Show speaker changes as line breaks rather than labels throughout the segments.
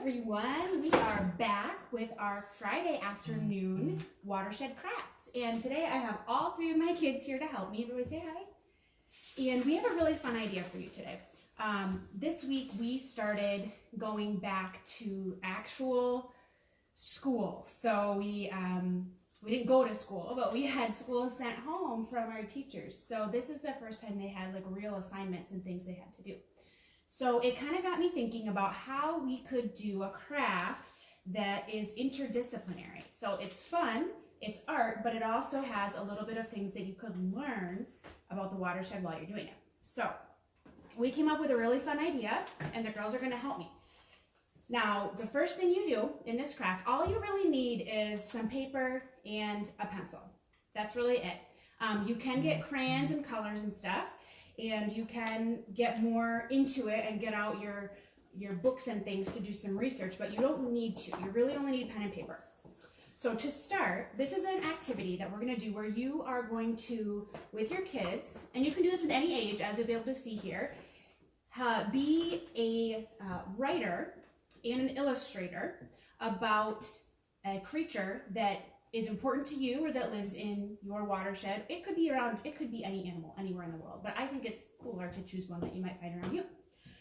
everyone. We are back with our Friday afternoon Watershed crafts. And today I have all three of my kids here to help me. Everybody say hi. And we have a really fun idea for you today. This week we started going back to actual school. So we didn't go to school, but we had school sent home from our teachers. So this is the first time they had like real assignments and things they had to do. So it kind of got me thinking about how we could do a craft that is interdisciplinary. So it's fun, it's art, but it also has a little bit of things that you could learn about the watershed while you're doing it. So we came up with a really fun idea, and the girls are going to help me. Now, the first thing you do in this craft, all you really need is some paper and a pencil. That's really it. You can get crayons and colors and stuff, and you can get more into it and get out your books and things to do some research, but you don't need to. You really only need pen and paper. So to start, this is an activity that we're going to do where you are going to, with your kids, and you can do this with any age, as you'll be able to see here, be a writer and an illustrator about a creature that is important to you or that lives in your watershed. It could be any animal anywhere in the world, but I think it's cooler to choose one that you might find around you.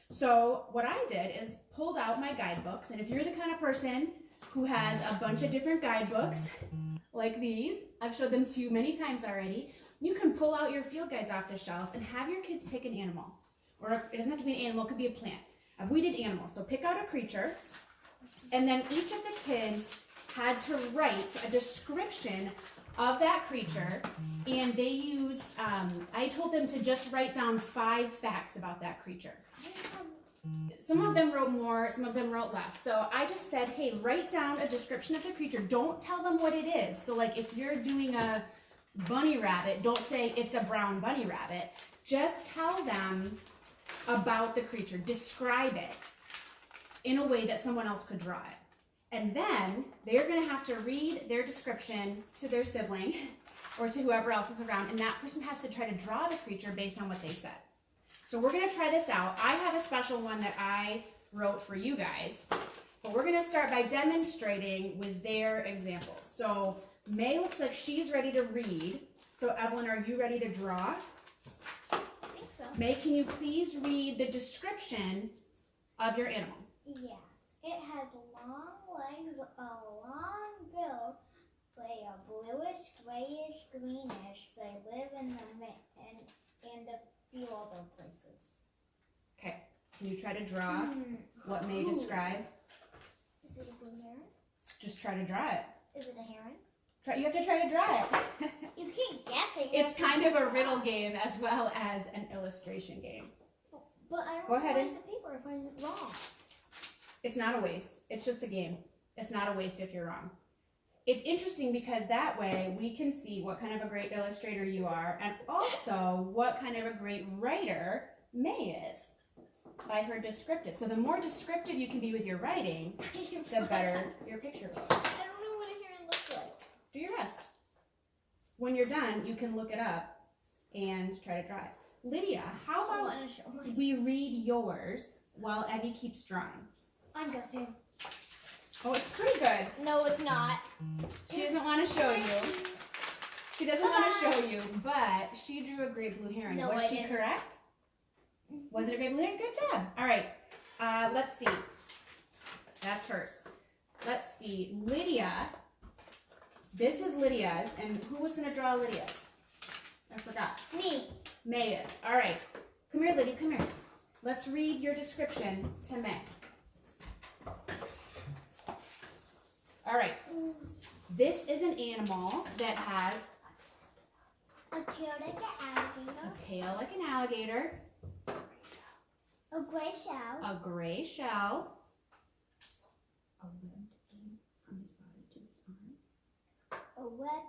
So what I did is pulled out my guidebooks, and if you're the kind of person who has a bunch of different guidebooks like these, I've showed them to you many times already, you can pull out your field guides off the shelves and have your kids pick an animal. Or it doesn't have to be an animal, it could be a plant. We did animals, so pick out a creature, and then each of the kids had to write a description of that creature, and they used, I told them to just write down 5 facts about that creature. Some of them wrote more, some of them wrote less. So I just said, hey, write down a description of the creature. Don't tell them what it is. So like if you're doing a bunny rabbit, don't say it's a brown bunny rabbit. Just tell them about the creature. Describe it in a way that someone else could draw it. And then they're going to have to read their description to their sibling or to whoever else is around, and that person has to try to draw the creature based on what they said. So we're going to try this out. I have a special one that I wrote for you guys, but we're going to start by demonstrating with their examples. So May looks like she's ready to read. So Evelyn, are you ready to draw?
I think so.
May, can you please read the description of your animal?
Yeah. It has long legs, a long bill, they are bluish, grayish, greenish. They live in a few other places.
Okay. Can you try to draw what May described?
Is it a blue heron?
Just try to draw it.
Is it a heron?
You have to try to draw it.
You can't guess it.
It's kind of a riddle game as well as an illustration game.
But I don't
Go ahead
waste the paper if I'm wrong.
It's not a waste. It's just a game. It's not a waste if you're wrong. It's interesting because that way we can see what kind of a great illustrator you are, and also what kind of a great writer May is by her descriptive. So the more descriptive you can be with your writing, the better your picture looks.
I don't know what a heron looks like.
Do your best. When you're done, you can look it up and try to draw it. Lydia, how about we read yours while Evie keeps drawing?
I'm guessing.
Oh, it's pretty good.
No, it's not.
She doesn't want to show you. She doesn't want to show you, but she drew a great blue heron.
No,
Was
I
she
didn't.
correct? Was it a great blue heron? Good job. All right. Let's see. That's hers. Let's see. Lydia. This is Lydia's, and who was going to draw Lydia's? I forgot.
Me.
May is. All right. Come here, Lydia. Come here. Let's read your description to May. All right. This is an animal that has
A tail like an alligator.
a tail like an alligator,
A gray shell.
a gray shell, a webbed thing from his body to his arm.
A web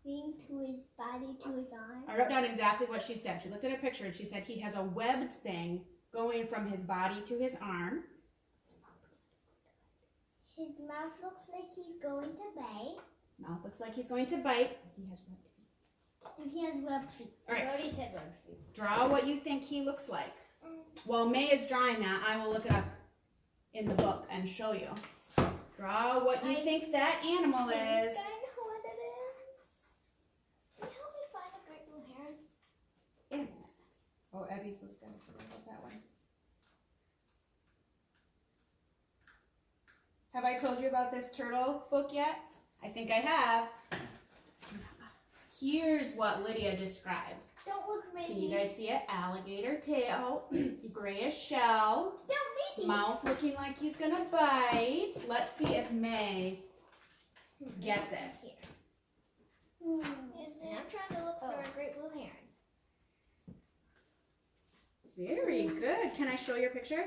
thing to his body to his arm.
I wrote down exactly what she said. She looked at a picture and she said he has a webbed thing going from his body to his arm.
His mouth looks like he's going to bite.
Mouth looks like he's going to bite. He has webbed feet.
And he has webbed feet.
All right.
I already said webbed feet.
Draw what you think he looks like. While May is drawing that, I will look it up in the book and show you. Draw what you think that animal is.
I know what it is. Can you help me find a great blue heron?
In a minute. Oh, Evie's was going to forget about that one. Have I told you about this turtle book yet? I think I have. Here's what Lydia described.
Don't look crazy.
Can you guys see it? Alligator tail, grayish shell,
Don't
mouth looking like he's gonna bite. Let's see if May gets it.
Here. And I'm trying to look for a great blue heron.
Very good. Can I show your picture?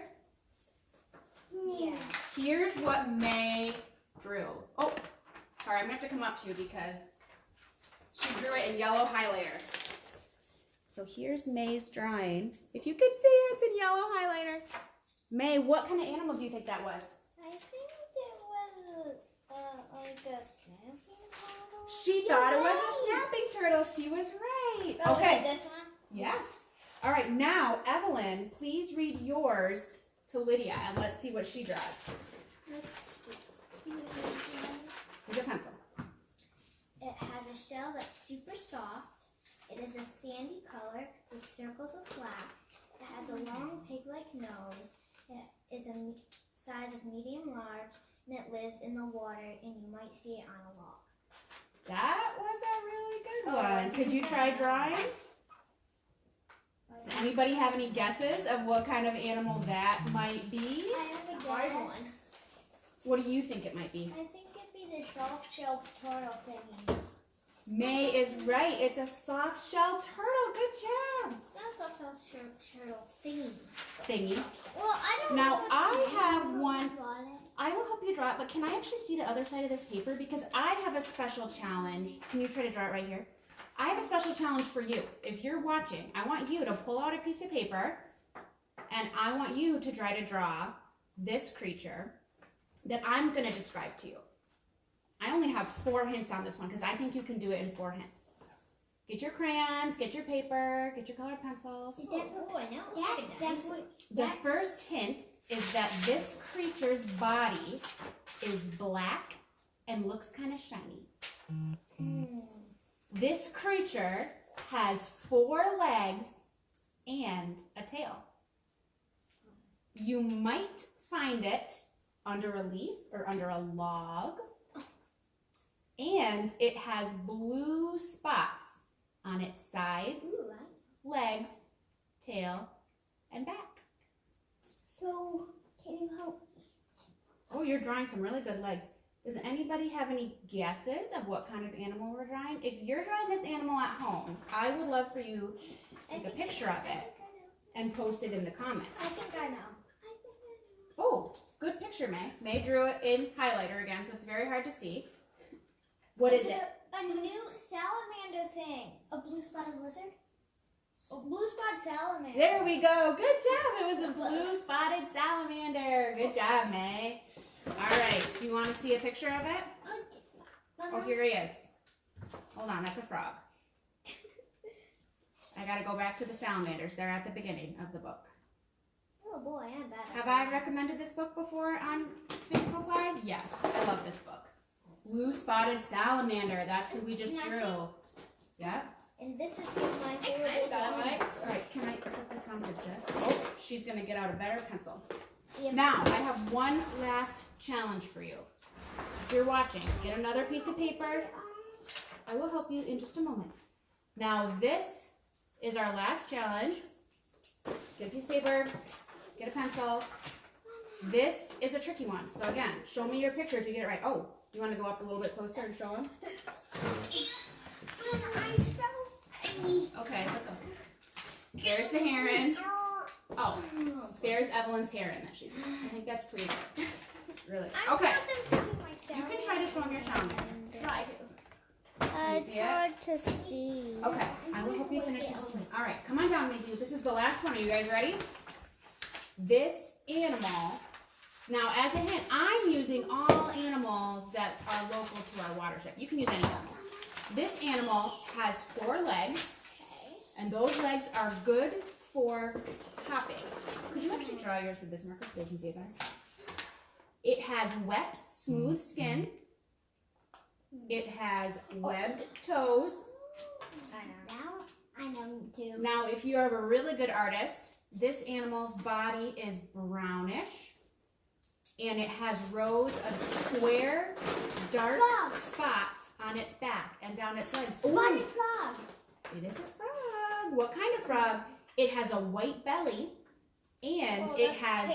Yeah.
Here's what May drew. Oh, sorry, I'm gonna have to come up to you because she drew it in yellow highlighter. So here's May's drawing. If you could see it, it's in yellow highlighter. May, what kind of animal do you think that was?
I think it was like a snapping turtle.
She thought it was a snapping turtle. She was right.
Oh,
Okay.
wait, this one?
Yes. All right, now, Evelyn, please read yours to Lydia, and let's see what she draws.
Let's see.
With a pencil.
It has a shell that's super soft. It is a sandy color with circles of black. It has a long pig-like nose. It is a size of medium large, and it lives in the water, and you might see it on a log.
That was a really good one. Could you try drawing? Does anybody have any guesses of what kind of animal that might be?
I have a hard one.
What do you think it might be?
I think it'd be the soft-shelled turtle thingy.
May is right. It's a soft-shelled turtle. Good job.
It's not a soft-shelled turtle
Thingy.
Well, I don't
Now,
know.
I have one.
Draw it.
I will help you draw it, but can I actually see the other side of this paper? Because I have a special challenge. Can you try to draw it right here? I have a special challenge for you. If you're watching, I want you to pull out a piece of paper, and I want you to try to draw this creature that I'm going to describe to you. I only have 4 hints on this one because I think you can do it in 4 hints. Get your crayons, get your paper, get your colored pencils. The first hint is that this creature's body is black and looks kind of shiny. This creature has 4 legs and a tail. You might find it under a leaf or under a log. And it has blue spots on its sides, legs, tail, and back.
So, can you help me?
Oh, you're drawing some really good legs. Does anybody have any guesses of what kind of animal we're drawing? If you're drawing this animal at home, I would love for you to take a picture of it and post it in the comments.
I think I know.
Oh, good picture, May. May drew it in highlighter again, so it's very hard to see. What is it?
A new salamander thing. A blue spotted lizard? A blue spotted salamander.
There we go. Good job. It was a blue spotted salamander. Good job, May. All right. Do you want to see a picture of it? Oh, here he is. Hold on. That's a frog. I got to go back to the salamanders. They're at the beginning of the book.
Oh boy, I'm bad.
Have I recommended this book before on Facebook Live? Yes. I love this book. Blue spotted salamander. That's who we just drew. Yeah.
And this is my favorite drawing.
All right. Can I put this on for Jess? Oh, she's going to get out a better pencil.
Yeah.
Now, I have one last challenge for you. If you're watching, get another piece of paper. I will help you in just a moment. Now, this is our last challenge. Get a piece of paper, get a pencil. This is a tricky one. So again, show me your picture if you get it right. Oh, you want to go up a little bit closer and show them? Okay, look up. There's the heron. Oh, there's Evelyn's heron that she drew. I think that's pretty good. Really. Okay. You can try to show them your sound.
Try to. It's hard to see.
Okay, I will help you finish it. All right, come on down, Maisie. This is the last one. Are you guys ready? This animal. Now, as a hint, I'm using all animals that are local to our watershed. You can use any animal. This animal has 4 legs, and those legs are good for hopping. Could you actually draw yours with this marker so they can see it better? It has wet, smooth skin. It has webbed toes.
I know too.
Now, if you are a really good artist, this animal's body is brownish. And it has rows of square, dark spots on its back and down its legs.
Ooh. Funny frog.
It is a frog. What kind of frog? It has a white belly. And it has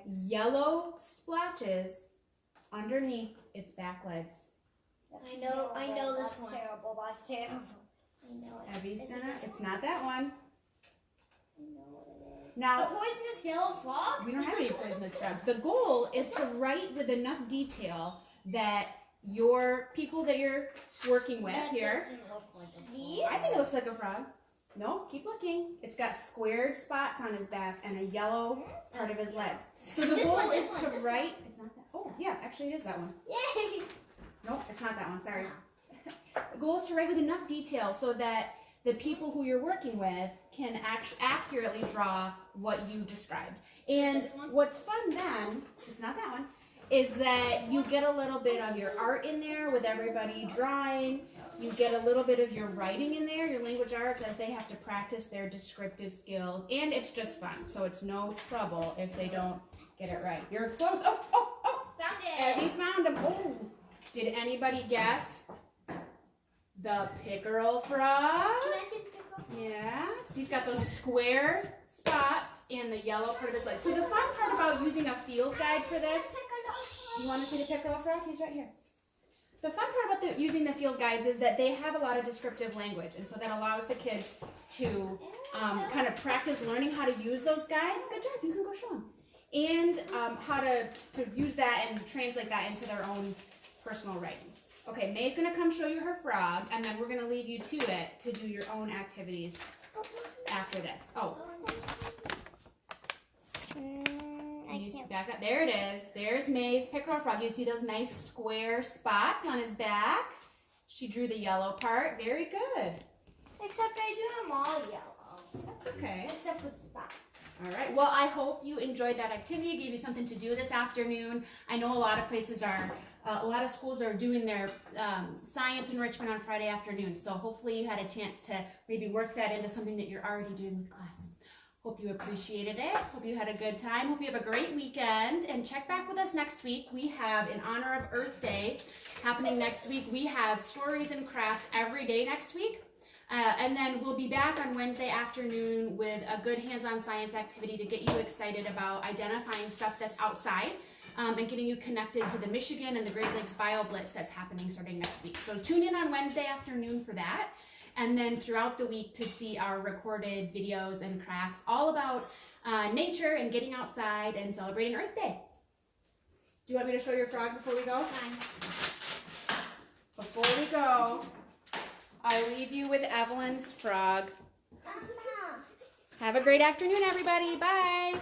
yellow splotches underneath its back legs.
I know this one. Terrible. That's terrible. I know it.
Abby's gonna. It's not that one.
I know what it is.
Now,
a poisonous yellow frog?
We don't have any poisonous frogs. The goal is to write with enough detail that your people that you're working with here. I think it looks like a frog. No, keep looking. It's got squared spots on his back and a yellow part of his legs. So the goal is to write. It's not that. Oh, yeah, actually it is that one.
Yay!
Nope, it's not that one. Sorry. The goal is to write with enough detail so that the people who you're working with can accurately draw what you described. And what's fun then, it's not that one, is that you get a little bit of your art in there with everybody drawing. You get a little bit of your writing in there, your language arts, as they have to practice their descriptive skills. And it's just fun, so it's no trouble if they don't get it right. You're close. Oh!
Found it!
Abby found him. Oh! Did anybody guess the pickerel frog?
Can I see the pickerel?
Yes. He's got those square spots in the yellow part of his leg. So the fun part about using a field guide for this, you want to see the pickerel frog? He's right here. The fun part about using the field guides is that they have a lot of descriptive language, and so that allows the kids to kind of practice learning how to use those guides. Good job. You can go show them. And how to use that and translate that into their own personal writing. Okay, May's going to come show you her frog, and then we're going to leave you to it to do your own activities after this. Oh. You back up. There it is. There's May's pickerel frog. You see those nice square spots on his back? She drew the yellow part. Very good.
Except I drew them all yellow.
That's okay.
Except with spots.
All right. Well, I hope you enjoyed that activity. It gave you something to do this afternoon. I know a lot of places are, a lot of schools are doing their science enrichment on Friday afternoon. So hopefully you had a chance to maybe work that into something that you're already doing with class. Hope you appreciated it. Hope you had a good time. Hope you have a great weekend. And check back with us next week. We have, in honor of Earth Day, happening next week. We have stories and crafts every day next week. And then we'll be back on Wednesday afternoon with a good hands-on science activity to get you excited about identifying stuff that's outside and getting you connected to the Michigan and the Great Lakes Bio Blitz that's happening starting next week. So tune in on Wednesday afternoon for that. And then throughout the week to see our recorded videos and crafts all about nature and getting outside and celebrating Earth Day. Do you want me to show your frog before we go?
Fine.
Before we go, I leave you with Evelyn's frog. Have a great afternoon, everybody. Bye.